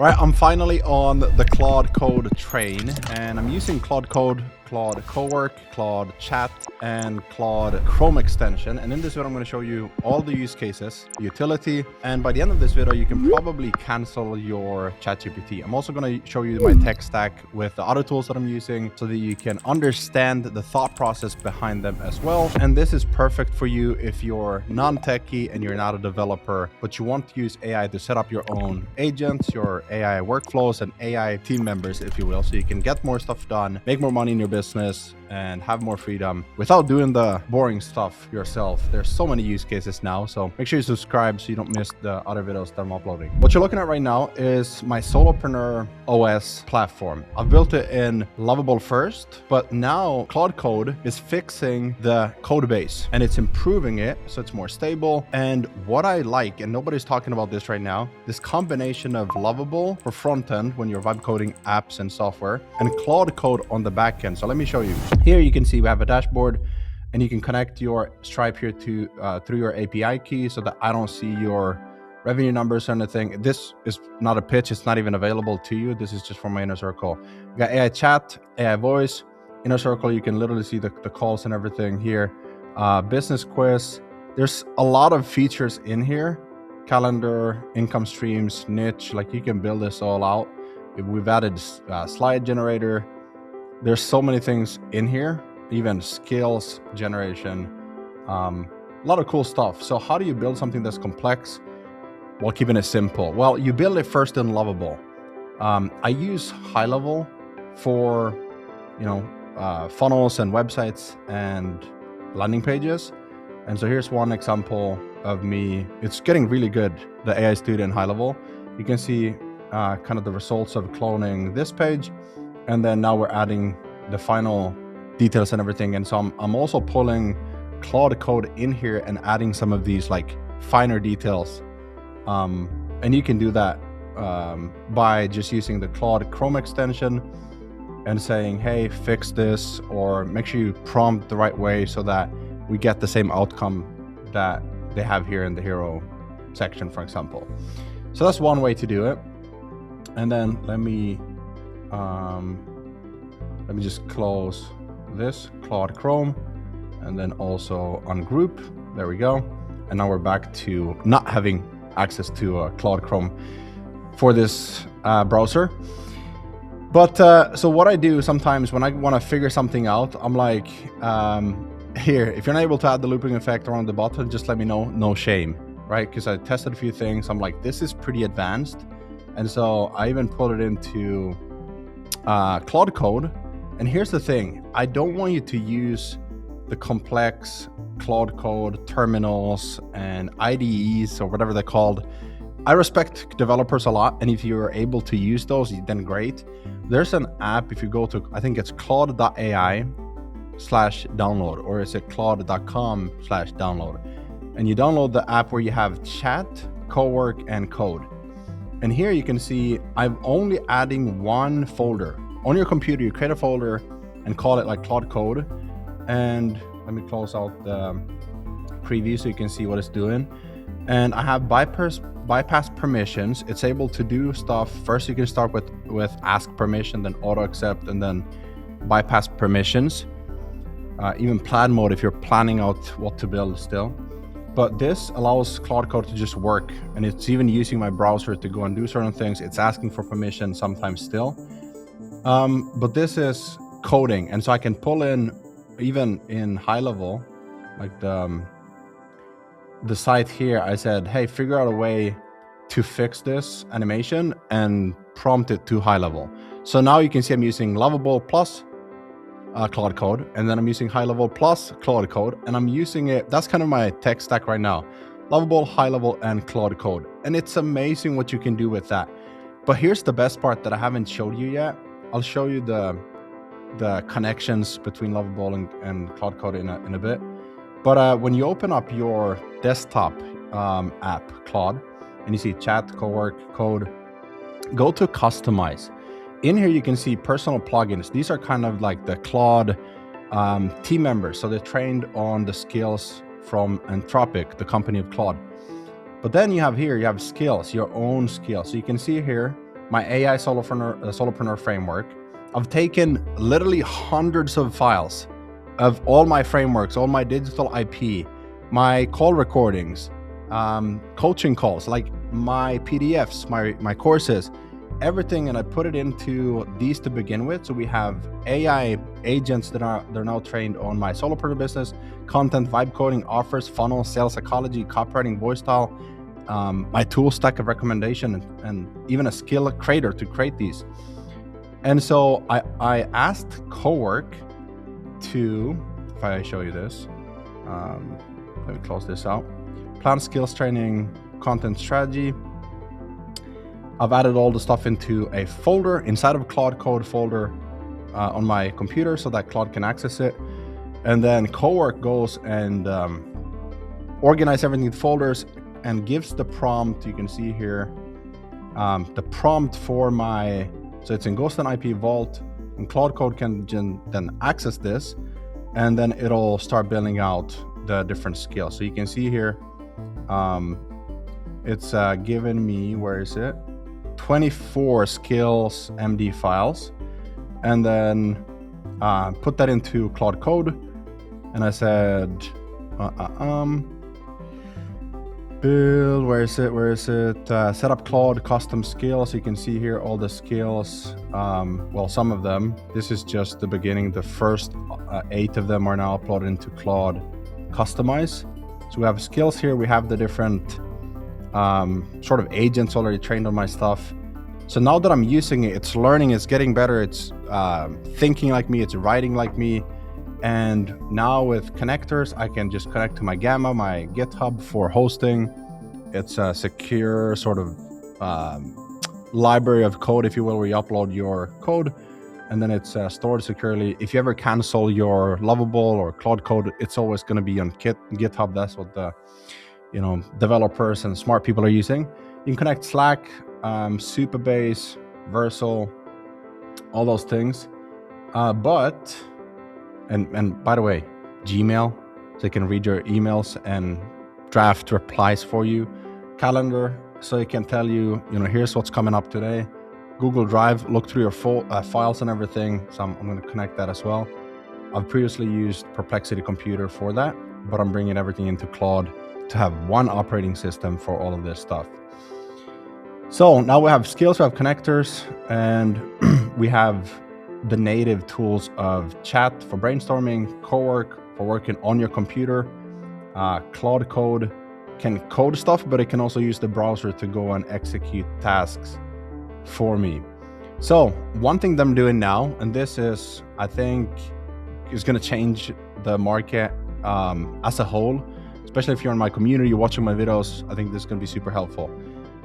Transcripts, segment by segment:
All right, I'm finally on the Claude Code train, and I'm using Claude Code, Claude Cowork, Claude Chat, and Claude Chrome Extension. And in this video, I'm going to show you all the use cases, utility, and by the end of this video, you can probably cancel your ChatGPT. I'm also going to show you my tech stack with the other tools that I'm using so that you can understand the thought process behind them as well. And this is perfect for you if you're non-techie and you're not a developer, but you want to use AI to set up your own agents, your AI workflows, and AI team members, if you will, so you can get more stuff done, make more money in your business, and have more freedom without doing the boring stuff yourself. There's so many use cases now, so make sure you subscribe so you don't miss the other videos that I'm uploading. What you're looking at right now is my Solopreneur OS platform. I've built it in Lovable first, but now Claude Code is fixing the code base and it's improving it so it's more stable. And what I like, and nobody's talking about this right now, this combination of Lovable for frontend when you're vibe coding apps and software, and Claude Code on the backend. So let me show you. Here you can see we have a dashboard, and you can connect your Stripe here to through your API key so that I don't see your revenue numbers or anything. This is not a pitch. It's not even available to you. This is just from my inner circle. We got AI chat, AI voice, inner circle. You can literally see the calls and everything here. Business quiz. There's a lot of features in here. Calendar, income streams, niche. Like, you can build this all out. We've added slide generator. There's so many things in here, even skills generation, a lot of cool stuff. So how do you build something that's complex while keeping it simple? Well, you build it first in Lovable. I use HighLevel for, funnels and websites and landing pages. And so here's one example of me. It's getting really good, the AI student HighLevel. You can see kind of the results of cloning this page. And then now we're adding the final details and everything. And so I'm also pulling Claude Code in here and adding some of these like finer details. And you can do that by just using the Claude Chrome Extension and saying, hey, fix this, or make sure you prompt the right way so that we get the same outcome that they have here in the hero section, for example. So that's one way to do it. And then let me just close this Claude Chrome and then also ungroup. There we go. And now we're back to not having access to Claude Chrome for this browser. But so what I do sometimes when I want to figure something out, I'm like, here, if you're not able to add the looping effect around the button, just let me know. No shame, right? Because I tested a few things. I'm like, this is pretty advanced. And so I even put it into Claude Code. And here's the thing. I don't want you to use the complex Claude Code terminals and IDEs or whatever they're called. I respect developers a lot. And if you're able to use those, then great. There's an app, if you go to, I think it's claude.ai/download, or is it claude.com/download. And you download the app where you have chat, cowork, and code. And here you can see I'm only adding one folder. On your computer, you create a folder and call it like Claude Code. And let me close out the preview so you can see what it's doing. And I have bypass permissions. It's able to do stuff. First, you can start with ask permission, then auto accept, and then bypass permissions. Even plan mode if you're planning out what to build still. But this allows Claude Code to just work, and it's even using my browser to go and do certain things. It's asking for permission sometimes still. But this is coding, and so I can pull in, even in HighLevel, like the site here, I said, hey, figure out a way to fix this animation and prompt it to HighLevel. So now you can see I'm using Lovable plus Claude Code, and then I'm using HighLevel plus Claude Code, and I'm using it. That's kind of my tech stack right now: Lovable, HighLevel, and Claude Code. And it's amazing what you can do with that. But here's the best part that I haven't showed you yet. I'll show you the connections between Lovable and Claude Code in a bit. But when you open up your desktop app, Claude, and you see chat, cowork, code, go to customize. In here, you can see personal plugins. These are kind of like the Claude team members. So they're trained on the skills from Anthropic, the company of Claude. But then you have skills, your own skills. So you can see here, my AI Solopreneur framework. I've taken literally hundreds of files of all my frameworks, all my digital IP, my call recordings, coaching calls, like my PDFs, my courses, everything, and I put it into these to begin with. So we have AI agents they're now trained on my solopreneur business, content, vibe coding, offers, funnels, sales psychology, copywriting, voice style, my tool stack of recommendation, and even a skill creator to create these. And so I asked Cowork to, if I show you this, let me close this out. Plan skills training, content strategy. I've added all the stuff into a folder inside of Claude Code folder on my computer so that Claude can access it. And then Cowork goes and organize everything in folders and gives the prompt. You can see here the prompt for my, so it's in Gusten IP Vault, and Claude Code can then access this, and then it'll start building out the different skills. So you can see here, it's given me, where is it? 24 skills MD files, and then put that into Claude Code, and I said build, where is it, set up Claude custom skills. You can see here all the skills, well, some of them. This is just the beginning. The first 8 of them are now uploaded into Claude Customize. So we have skills here, we have the different sort of agents already trained on my stuff. So now that I'm using it, it's learning, it's getting better, it's thinking like me, it's writing like me. And now with connectors, I can just connect to my Gamma, my GitHub for hosting. It's a secure sort of library of code, if you will, where you upload your code, and then it's stored securely. If you ever cancel your Lovable or Claude Code, it's always going to be on GitHub. That's what the developers and smart people are using. You can connect Slack, Supabase, Versal, all those things. And by the way, Gmail, so you can read your emails and draft replies for you. Calendar, so it can tell you, here's what's coming up today. Google Drive, look through your files and everything. So I'm going to connect that as well. I've previously used Perplexity Computer for that, but I'm bringing everything into Claude to have one operating system for all of this stuff. So now we have skills, we have connectors, and we have the native tools of chat for brainstorming, Cowork for working on your computer. Claude Code can code stuff, but it can also use the browser to go and execute tasks for me. So one thing that I'm doing now, and this is, I think, is going to change the market as a whole, especially if you're in my community, you're watching my videos, I think this is going to be super helpful.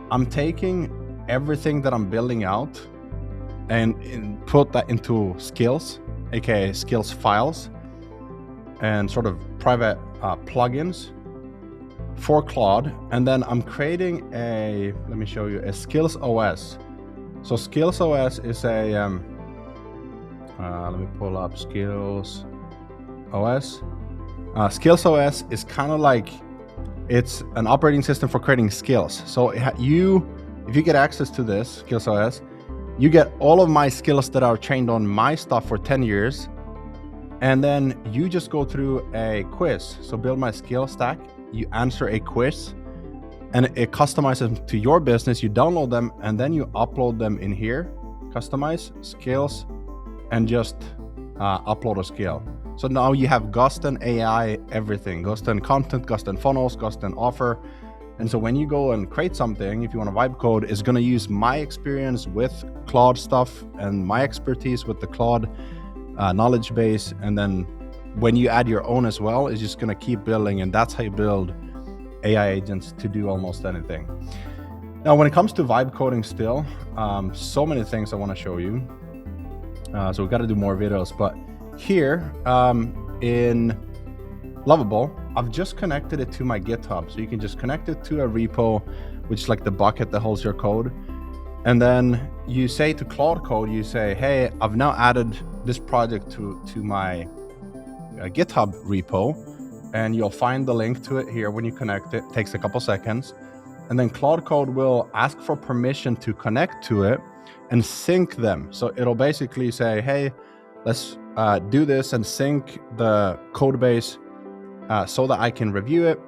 I'm taking everything that I'm building out and put that into skills, aka skills files, and sort of private plugins for Claude. And then I'm creating let me show you, a skills OS. So skills OS is a, let me pull up skills OS. Skills OS is kind of like, it's an operating system for creating skills. So if you get access to this skills OS, you get all of my skills that are trained on my stuff for 10 years. And then you just go through a quiz. So build my skill stack, you answer a quiz, and it customizes them to your business. You download them, and then you upload them in here, customize skills, and just upload a skill. So now you have Gusten AI, everything, Gusten content, Gusten funnels, Gusten offer. And so when you go and create something, if you want to vibe code, it's going to use my experience with Claude stuff and my expertise with the Claude knowledge base. And then when you add your own as well, it's just going to keep building. And that's how you build AI agents to do almost anything. Now, when it comes to vibe coding still, so many things I want to show you. So we've got to do more videos. But here in Lovable, I've just connected it to my GitHub. So you can just connect it to a repo, which is like the bucket that holds your code. And then you say to Claude Code, you say, hey, I've now added this project to my GitHub repo. And you'll find the link to it here when you connect it. It takes a couple seconds. And then Claude Code will ask for permission to connect to it. and sync them. So it'll basically say, hey, let's do this and sync the code base so that I can review it.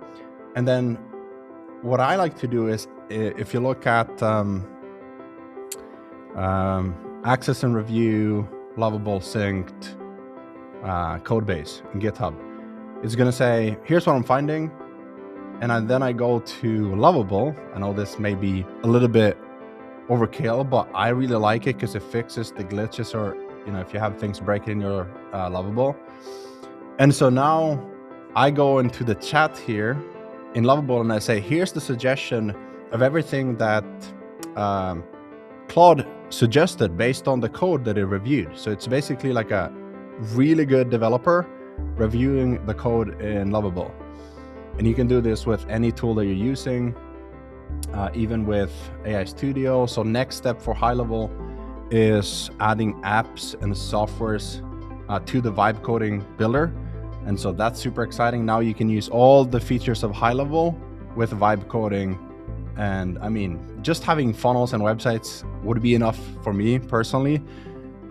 And then what I like to do is, if you look at access and review, Lovable synced code base in GitHub, it's going to say, here's what I'm finding. And then I go to Lovable. I know this may be a little bit overkill, but I really like it because it fixes the glitches, or if you have things breaking in your Lovable. And so now I go into the chat here in Lovable and I say, here's the suggestion of everything that Claude suggested based on the code that it reviewed. So it's basically like a really good developer reviewing the code in Lovable. And you can do this with any tool that you're using, even with AI Studio. So next step for HighLevel is adding apps and softwares to the vibe coding builder. And so that's super exciting. Now you can use all the features of HighLevel with vibe coding. And I mean, just having funnels and websites would be enough for me personally.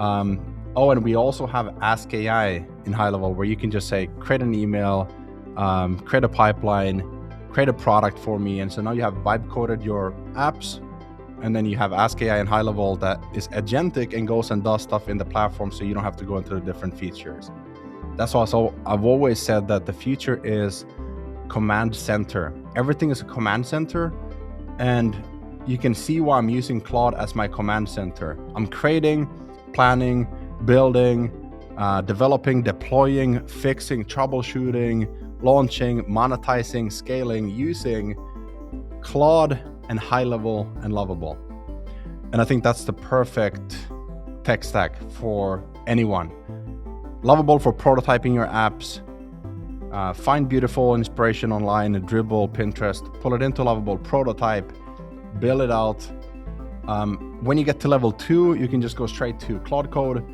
Oh, and we also have Ask AI in HighLevel, where you can just say, create an email, create a pipeline, create a product for me. And so now you have vibe coded your apps, and then you have Ask AI in HighLevel that is agentic and goes and does stuff in the platform, so you don't have to go into the different features. That's also, I've always said that the future is command center. Everything is a command center, and you can see why I'm using Claude as my command center. I'm creating, planning, building, developing, deploying, fixing, troubleshooting, launching, monetizing, scaling, using Claude and HighLevel and Lovable. And I think that's the perfect tech stack for anyone. Lovable for prototyping your apps, find beautiful inspiration online, Dribble, Pinterest, pull it into Lovable, prototype, build it out. When you get to level 2, you can just go straight to Claude Code.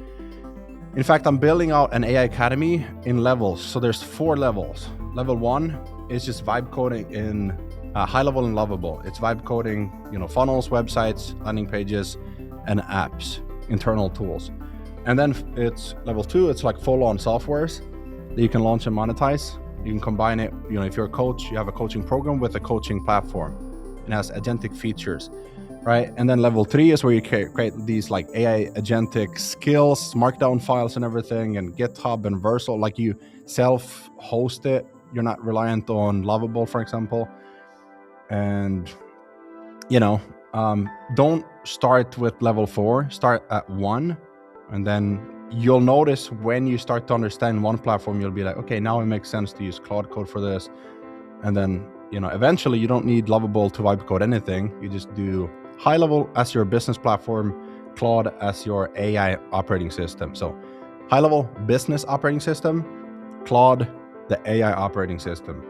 In fact, I'm building out an AI Academy in levels. So there's 4 levels. Level 1 is just vibe coding in HighLevel and Lovable. It's vibe coding, funnels, websites, landing pages, and apps, internal tools. And then it's level 2. It's like full-on softwares that you can launch and monetize. You can combine it. If you're a coach, you have a coaching program with a coaching platform. It has agentic features. Right? And then level 3 is where you create these like AI agentic skills, markdown files and everything, and GitHub and Vercel, like you self-host it. You're not reliant on Lovable, for example. And, don't start with level 4, start at 1. And then you'll notice when you start to understand one platform, you'll be like, okay, now it makes sense to use Claude Code for this. And then, eventually you don't need Lovable to vibe code anything. You just do HighLevel as your business platform, Claude as your AI operating system. So HighLevel business operating system, Claude the AI operating system.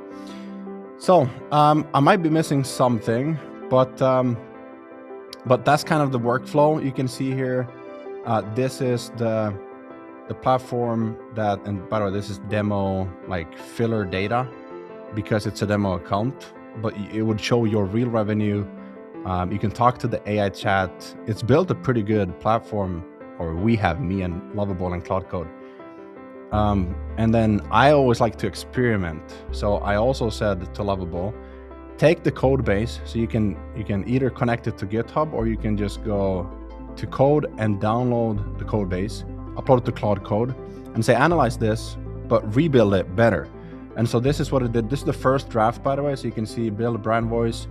So I might be missing something, but that's kind of the workflow you can see here. This is the platform that, and by the way, this is demo like filler data because it's a demo account, but it would show your real revenue. You can talk to the AI chat. It's built a pretty good platform, or we have, me and Lovable and Claude Code. And then I always like to experiment. So I also said to Lovable, take the code base. So you can either connect it to GitHub, or you can just go to code and download the code base, upload it to Claude Code, and say, analyze this, but rebuild it better. And so this is what it did. This is the first draft, by the way. So you can see build a brand voice,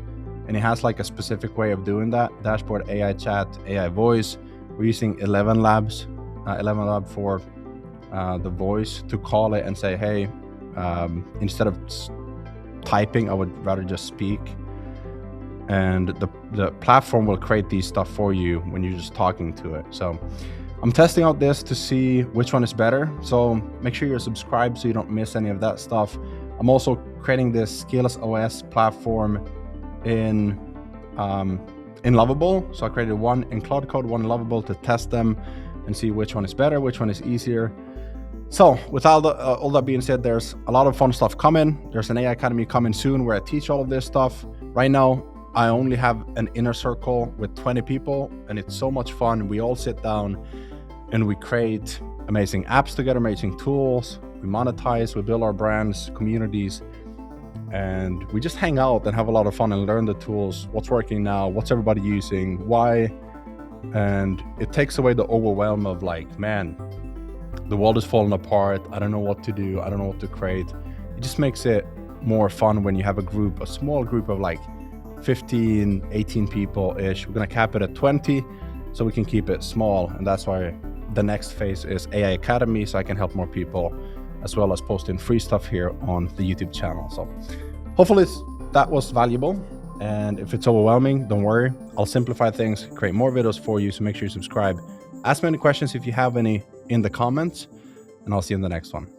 and it has like a specific way of doing that. Dashboard, AI chat, AI voice. We're using 11 Lab for the voice to call it and say, hey, instead of typing, I would rather just speak. And the platform will create these stuff for you when you're just talking to it. So I'm testing out this to see which one is better. So make sure you're subscribed so you don't miss any of that stuff. I'm also creating this Skills OS platform in Lovable. So I created one in Claude Code, one in Lovable to test them and see which one is better, which one is easier. So with all that being said, there's a lot of fun stuff coming. There's an AI Academy coming soon where I teach all of this stuff. Right now, I only have an inner circle with 20 people, and it's so much fun. We all sit down and we create amazing apps together, amazing tools. We monetize, we build our brands, communities, and we just hang out and have a lot of fun and learn the tools, what's working now, what's everybody using, why. And it takes away the overwhelm of like, man, the world is falling apart. I don't know what to do. I don't know what to create. It just makes it more fun when you have a small group of like 15, 18 people-ish. We're gonna cap it at 20 so we can keep it small. And that's why the next phase is AI Academy, so I can help more people, as well as posting free stuff here on the YouTube channel. So hopefully that was valuable. And if it's overwhelming, don't worry. I'll simplify things, create more videos for you. So make sure you subscribe. Ask me any questions if you have any in the comments, and I'll see you in the next one.